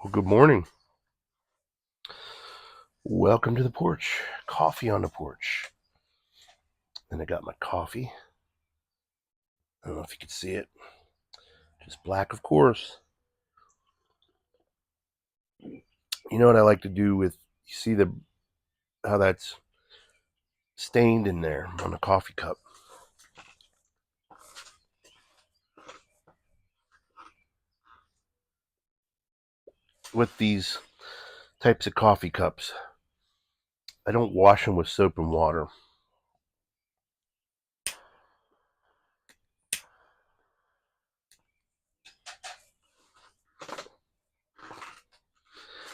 Well, good morning. Welcome to the porch. Coffee on the porch. And I got my coffee. I don't know if you can see it. Just black, of course. You know what I like to do with, you see how that's stained in there on the coffee cup. With these types of coffee cups, I don't wash them with soap and water.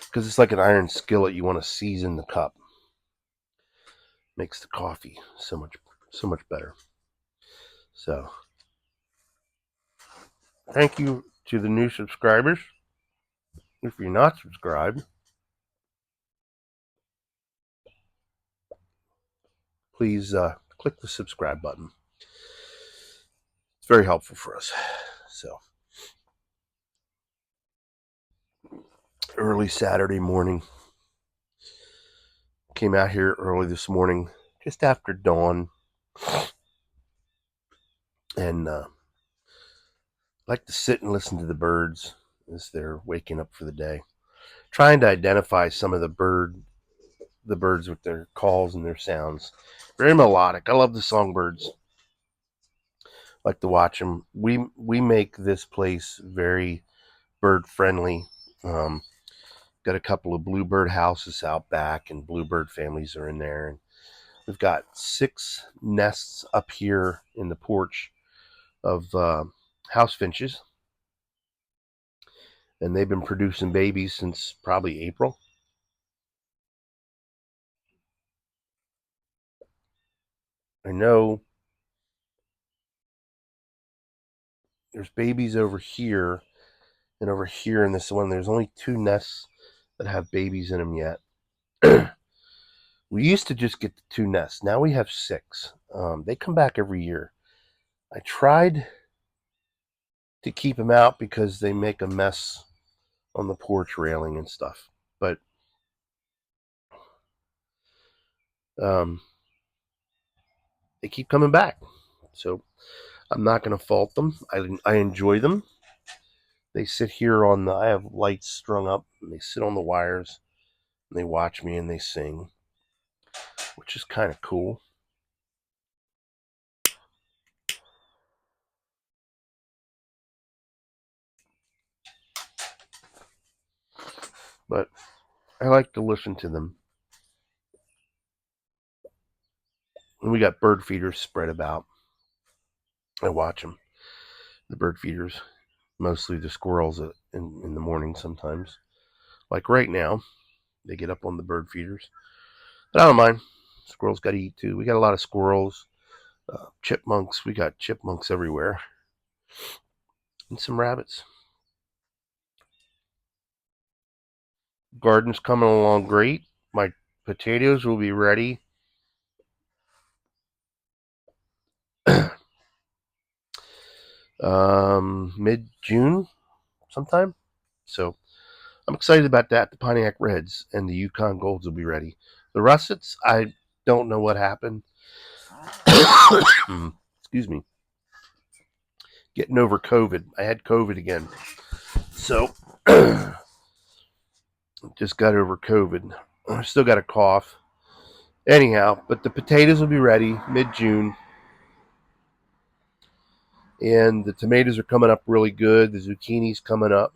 Because it's like an iron skillet, you want to season the cup. Makes the coffee so much better. So, thank you to the new subscribers. If you're not subscribed, please click the subscribe button. It's very helpful for us. So, early Saturday morning. Came out here early this morning, just after dawn, and like to sit and listen to the birds as they're waking up for the day. Trying to identify some of the birds with their calls and their sounds. Very melodic. I love the songbirds. Like to watch them. We make this place very bird friendly. Um, got a couple of bluebird houses out back, and bluebird families are in there. And we've got 6 nests up here in the porch of house finches, and they've been producing babies since probably April. I know there's babies over here and over here in this one. There's only 2 nests that have babies in them yet. We used to just get the 2 nests. Now we have 6. They come back every year. I tried to keep them out because they make a mess on the porch railing and stuff. But they keep coming back. So I'm not going to fault them. I enjoy them. They sit here I have lights strung up, and they sit on the wires, and they watch me and they sing, which is kind of cool. But I like to listen to them. And we got bird feeders spread about. I watch them. The bird feeders, mostly the squirrels in the morning sometimes. Like right now, they get up on the bird feeders. But I don't mind. Squirrels got to eat too. We got a lot of squirrels, chipmunks. We got chipmunks everywhere, and some rabbits. Garden's coming along great. My potatoes will be ready mid-June sometime. So I'm excited about that. The Pontiac Reds and the Yukon Golds will be ready. The Russets, I don't know what happened. Excuse me. Getting over COVID. I had COVID again. So just got over COVID. I still got a cough. Anyhow, but the potatoes will be ready mid-June. And the tomatoes are coming up really good. The zucchini's coming up.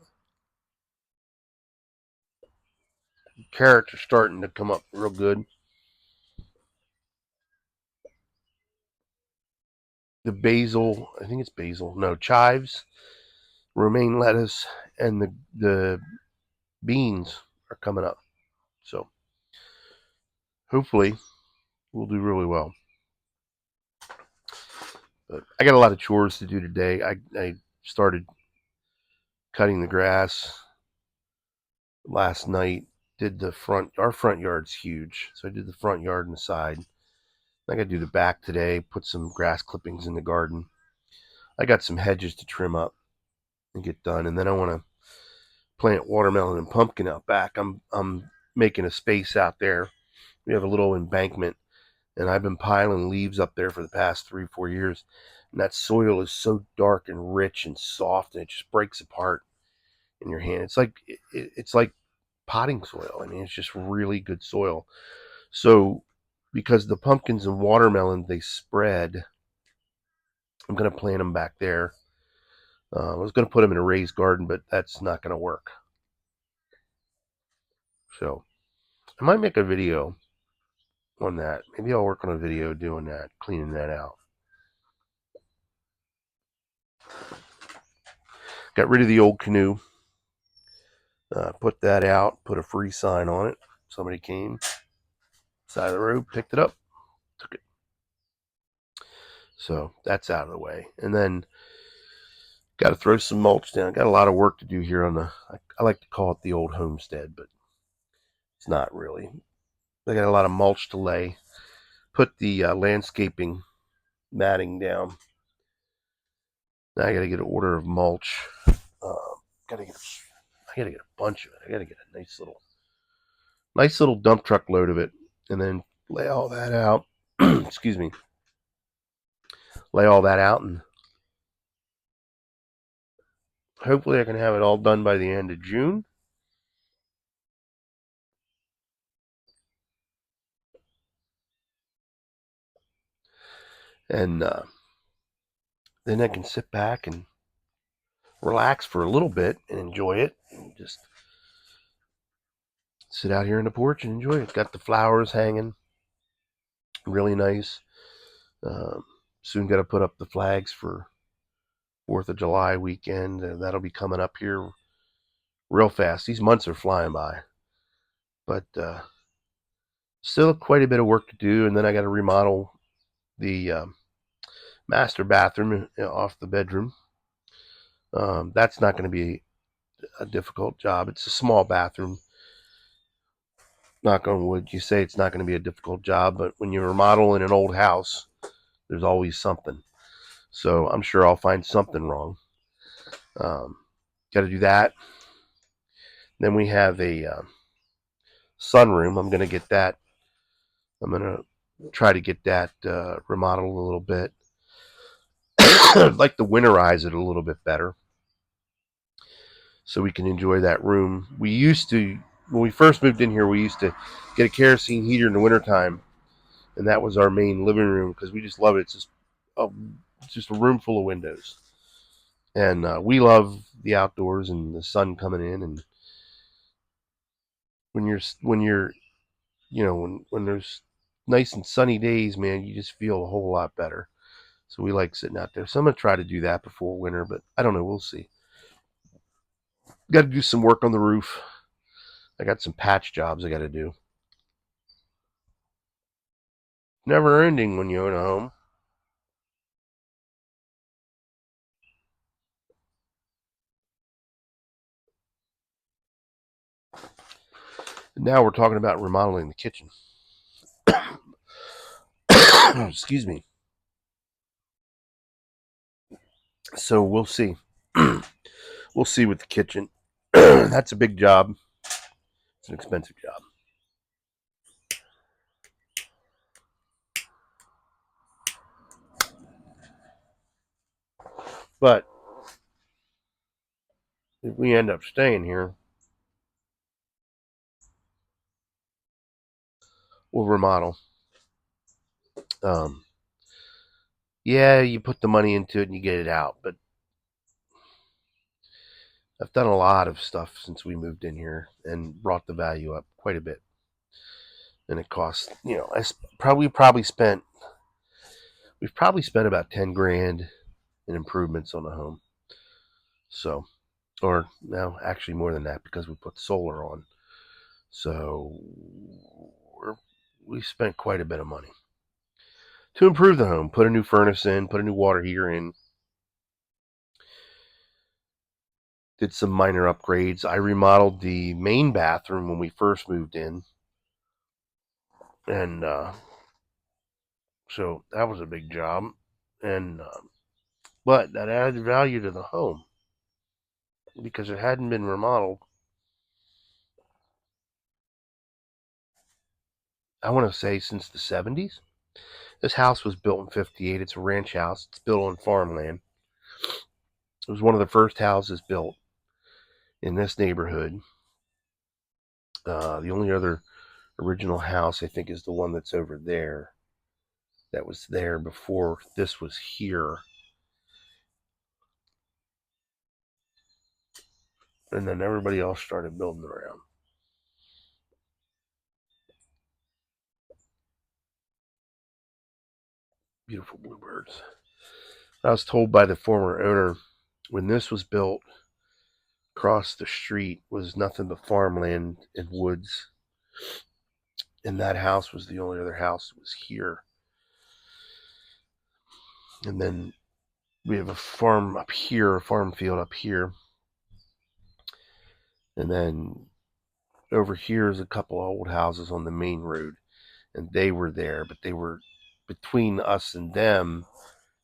Carrots are starting to come up real good. The basil, I think it's basil. No, chives, romaine lettuce, and the beans are coming up. So hopefully we'll do really well. But I got a lot of chores to do today. I started cutting the grass last night. Did the front. Our front yard's huge, so I did the front yard and the side. I got to do the back today. Put some grass clippings in the garden. I got some hedges to trim up and get done, and then I want to plant watermelon and pumpkin out back. I'm making a space out there. We have a little embankment, and I've been piling leaves up there for the past 3-4 years. And that soil is so dark and rich and soft, and it just breaks apart in your hand. It's like potting soil. I mean, it's just really good soil. So, because the pumpkins and watermelon they spread, I'm going to plant them back there. I was going to put them in a raised garden, but that's not going to work. So, I might make a video on that. Maybe I'll work on a video doing that, cleaning that out. Got rid of the old canoe. Put that out. Put a free sign on it. Somebody came, side of the road, picked it up, took it. So that's out of the way. And then got to throw some mulch down. Got a lot of work to do here on the. I like to call it the old homestead, but it's not really. I got a lot of mulch to lay. Put the landscaping matting down. Now I got to get an order of mulch. Got to get. I got to get a bunch of it. I got to get a nice little dump truck load of it, and then lay all that out. Excuse me. Lay all that out, and hopefully I can have it all done by the end of June. And then I can sit back and relax for a little bit and enjoy it. And just sit out here on the porch and enjoy it. Got the flowers hanging, really nice. Soon got to put up the flags for 4th of July weekend. That'll be coming up here real fast. These months are flying by. But still quite a bit of work to do. And then I got to remodel the master bathroom off the bedroom. That's not going to be a difficult job. It's a small bathroom. Knock on wood, you say it's not going to be a difficult job, but when you remodel in an old house, there's always something. So I'm sure I'll find something wrong. Got to do that. Then we have a sunroom. I'm going to get that. I'm going to try to get that remodeled a little bit. I'd like to winterize it a little bit better so we can enjoy that room. We used to, when we first moved in here, we used to get a kerosene heater in the wintertime, and that was our main living room because we just love it. It's just a room full of windows, and we love the outdoors and the sun coming in. And when you're when there's nice and sunny days, man, you just feel a whole lot better. So we like sitting out there. So I'm gonna try to do that before winter, but I don't know. We'll see. Got to do some work on the roof. I got some patch jobs I got to do. Never ending when you own a home. And now we're talking about remodeling the kitchen. Excuse me. So we'll see. We'll see with the kitchen. That's a big job. It's an expensive job. But if we end up staying here, we'll remodel. Um, yeah, you put the money into it and you get it out. But I've done a lot of stuff since we moved in here and brought the value up quite a bit. And it costs, I probably spent we've probably spent about 10 grand in improvements on the home. So, or no, actually more than that because we put solar on. So we spent quite a bit of money to improve the home. Put a new furnace in, put a new water heater in. Did some minor upgrades. I remodeled the main bathroom when we first moved in. And so that was a big job. And but that added value to the home because it hadn't been remodeled. I want to say since the 70s. This house was built in 58. It's a ranch house. It's built on farmland. It was one of the first houses built in this neighborhood. The only other original house, I think, is the one that's over there. That was there before this was here. And then everybody else started building around. Beautiful bluebirds. I was told by the former owner when this was built, across the street was nothing but farmland and woods. And that house was the only other house that was here. And then we have a farm up here, a farm field up here. And then over here is a couple of old houses on the main road. And they were there, but they were between us and them.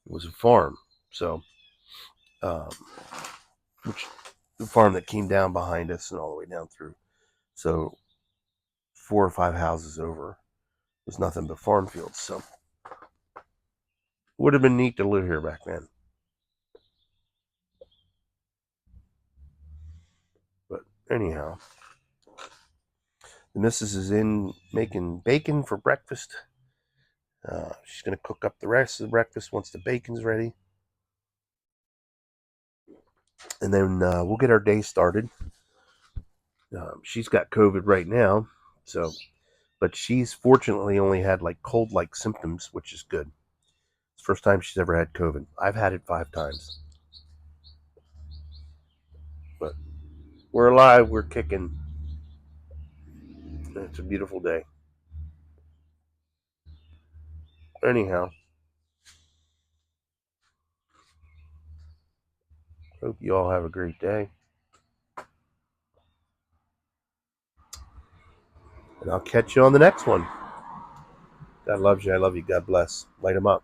It was a farm. So, um, which the farm that came down behind us and all the way down through. So 4 or 5 houses over was nothing but farm fields. So would have been neat to live here back then. But anyhow, the missus is in making bacon for breakfast. She's going to cook up the rest of the breakfast once the bacon's ready. And then we'll get our day started. She's got COVID right now, so, but she's fortunately only had like cold-like symptoms, which is good. It's the first time she's ever had COVID. I've had it 5 times, but we're alive. We're kicking. It's a beautiful day. Anyhow, hope you all have a great day, and I'll catch you on the next one. God loves you. I love you. God bless. Light 'em up.